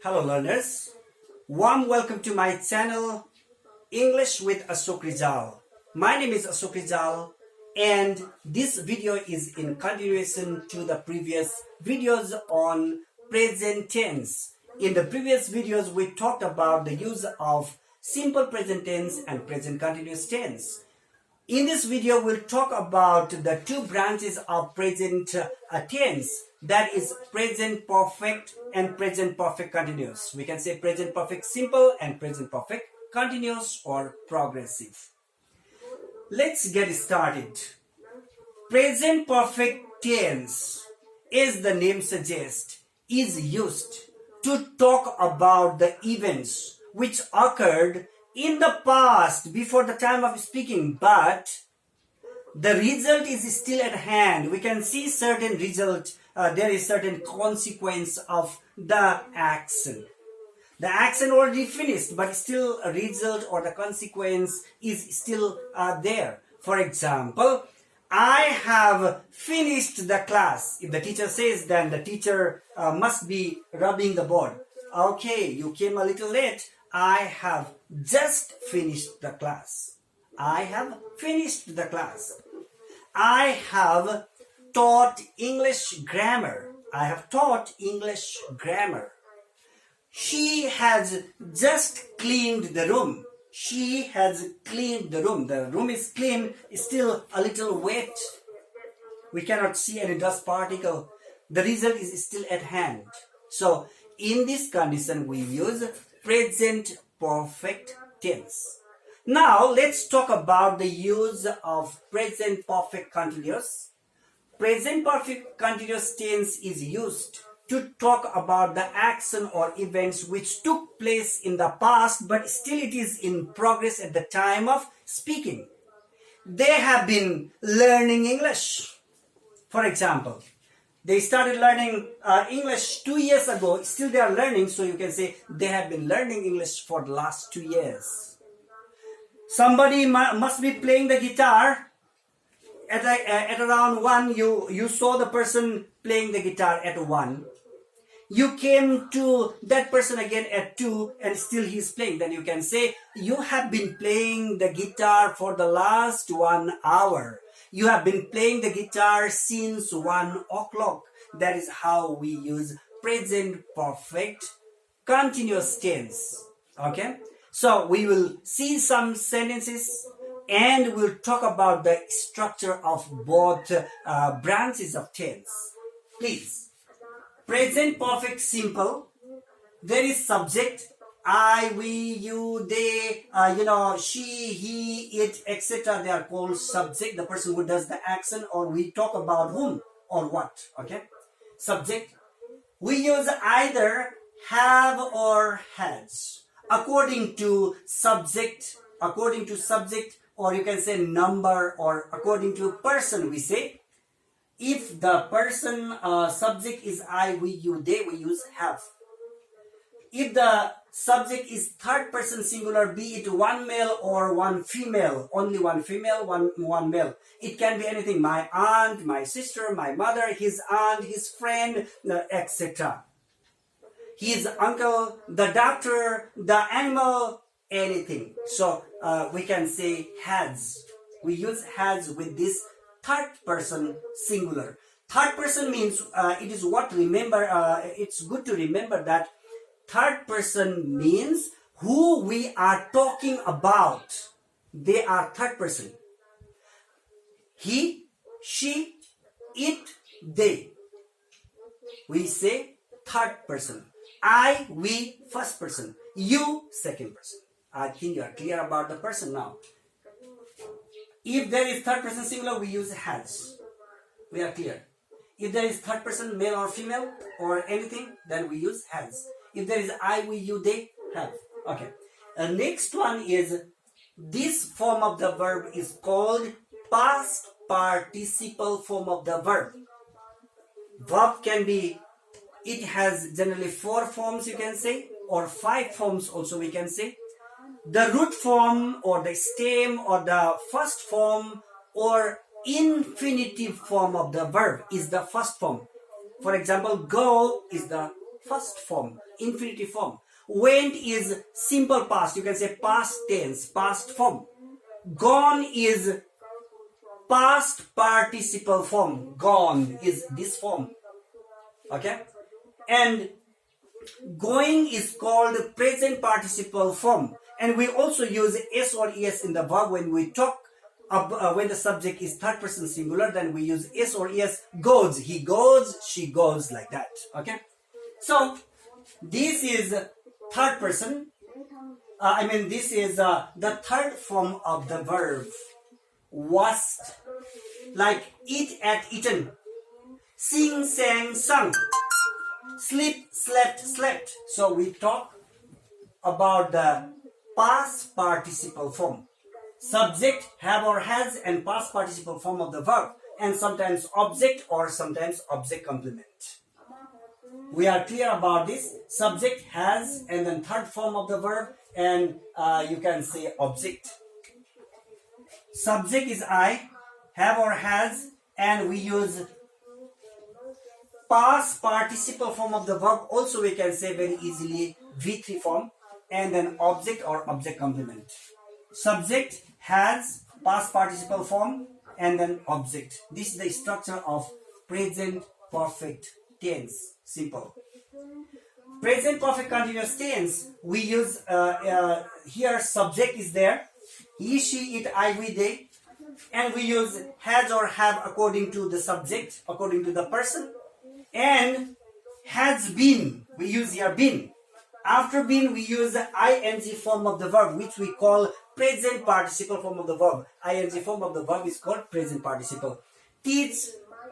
Hello learners, warm welcome to my channel English with Ashok Rizal. My name is Ashok Rizal and this video is in continuation to the previous videos on present tense. In the previous videos we talked about the use of simple present tense and present continuous tense. In this video, we'll talk about the two branches of present tense, that is present perfect and present perfect continuous. We can say present perfect simple and present perfect continuous or progressive. Let's get started. Present perfect tense, as the name suggests, is used to talk about the events which occurred in the past before the time of speaking, but the result is still at hand. We can see certain result, there is certain consequence of the action. The action already finished, but still a result or the consequence is still there. For example, I have finished the class. If the teacher says, then the teacher must be rubbing the board. Okay, you came a little late. I have just finished the class. I have finished the class. I have taught English grammar. I have taught English grammar. She has just cleaned the room. She has cleaned the room. The room is clean, still a little wet. We cannot see any dust particle. The result is still at hand. So, in this condition, we use present perfect tense. Now, let's talk about the use of present perfect continuous. Present perfect continuous tense is used to talk about the action or events which took place in the past, but still it is in progress at the time of speaking. They have been learning English. For example, they started learning English 2 years ago. Still they are learning, so you can say they have been learning English for the last 2 years. Somebody must be playing the guitar. At around 1, you saw the person playing the guitar at 1. You came to that person again at 2 and still he's playing. Then you can say, you have been playing the guitar for the last 1 hour. You have been playing the guitar since 1 o'clock. That is how we use present perfect continuous tense. Okay? So we will see some sentences and we'll talk about the structure of both branches of tense. Please. Present perfect simple. There is subject. I, we, you, they, she, he, it, etc. They are called subject, the person who does the action, or we talk about whom or what. Okay? Subject. We use either have or has. According to subject, or you can say number, or according to person, we say. If the person subject is I, we, you, they, we use have. If the subject is third person singular, be it one male or one female, only one female, one male. It can be anything. My aunt, my sister, my mother, his aunt, his friend, etc. His uncle, the doctor, the animal, anything. So we can say has. We use has with this third person singular. Third person means it's good to remember that third person means who we are talking about. They are third person. He, she, it, they. We say third person. I, we, first person. You, second person. I think you are clear about the person now. If there is third person singular, we use has. We are clear. If there is third person male or female or anything, then we use has. If there is I, we, you, they, have. Okay. The next one is, this form of the verb is called past participle form of the verb. Verb can be, it has generally 4 forms you can say, or 5 forms also we can say. The root form or the stem or the first form or infinitive form of the verb is the first form. For example, go is the first form, infinitive form. Went is simple past. You can say past tense, past form. Gone is past participle form. Gone is this form. Okay? And going is called present participle form. And we also use s or es in the verb when we talk when the subject is third person singular, then we use s or es. Goes, he goes, she goes, like that. Okay? So this is third person. This is the third form of the verb. Wast, like eat, ate, eaten. Sing, sang, sung. Sleep, slept, slept. So we talk about the past participle form. Subject, have or has, and past participle form of the verb, and sometimes object or sometimes object complement. We are clear about this. Subject, has, and then third form of the verb, and you can say object. Subject is I, have or has, and we use past participle form of the verb. Also we can say very easily V3 form, and then object or object complement. Subject, has, past participle form, and then object. This is the structure of present perfect tense. Simple. Present perfect continuous tense, we use here subject is there, he, she, it, I, we, they, and we use has or have according to the subject, according to the person, and has been, we use here been. After been, we use the ing form of the verb, which we call present participle form of the verb. Ing form of the verb is called present participle. Teach,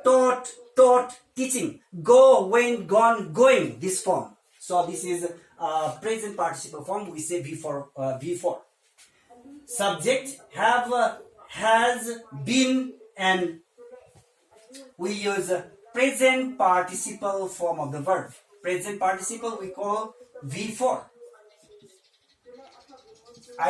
taught, taught, teaching. Go, went, gone, going, this form. So this is present participle form. We say V4. Subject, have, has, been, and we use present participle form of the verb. Present participle we call V4.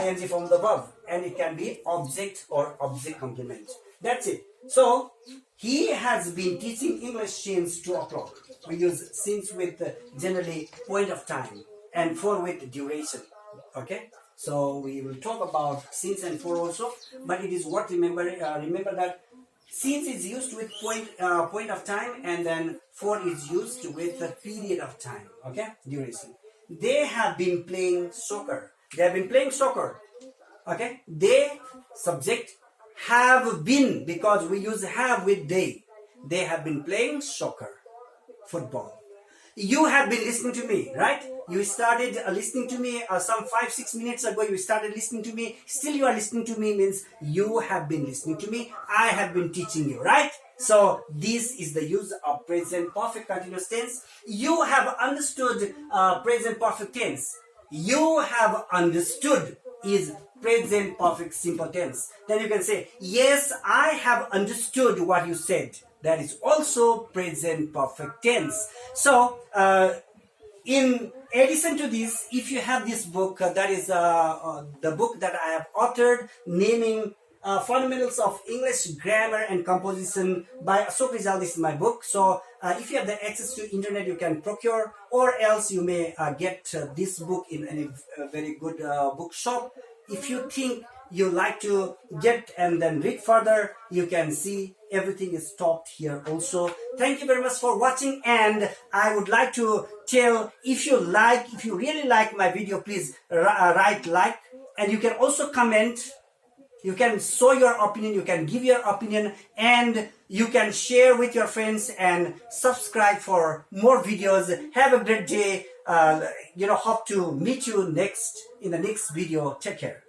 Ing form of the verb, and it can be object or object complement. That's it. So he has been teaching English since 2 o'clock. We use since with generally point of time, and for with duration. Okay, so we will talk about since and for also, but it is worth remember that since is used with point of time, and then for is used with the period of time. Okay, duration. They have been playing soccer. They have been playing soccer. Okay, they, subject, have been, because we use have with they. They have been playing soccer, football. You have been listening to me, right? You started listening to me some 5-6 minutes ago. You started listening to me. Still you are listening to me means you have been listening to me. I have been teaching you, right? So this is the use of present perfect continuous tense. You have understood present perfect tense. You have understood is present perfect simple tense. Then you can say, yes, I have understood what you said. That is also present perfect tense. So in addition to this, if you have this book, that is the book that I have authored, naming Fundamentals of English Grammar and Composition by Ashok Rizal. This is my book. So if you have the access to internet, you can procure, or else you may get this book in a very good bookshop. If you think you like to get and then read further, you can see everything is taught here also. Thank you very much for watching, and I would like to tell, if you really like my video, please write like, and you can also comment. You can show your opinion, you can give your opinion, and you can share with your friends and subscribe for more videos. Have a great day. Hope to meet you in the next video. Take care.